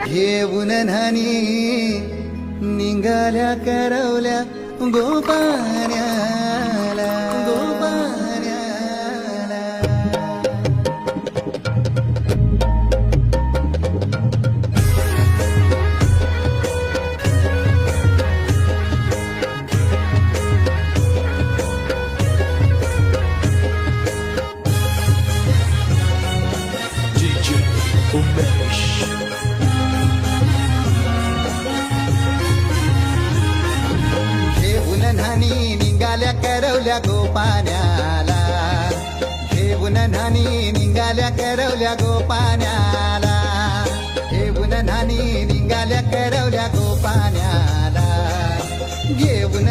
घेऊन न्हाणी निघाल्या करवल्या गोपाण्याला गोपाण्याला. DJ Umesh. घेऊन न्हाणी निघाल्या करवल्या गोपाण्याला घेऊन न्हाणी निघाल्या करवल्या गोपाण्याला घेऊन न्हाणी निघाल्या करवल्या गोपाण्याला घेऊन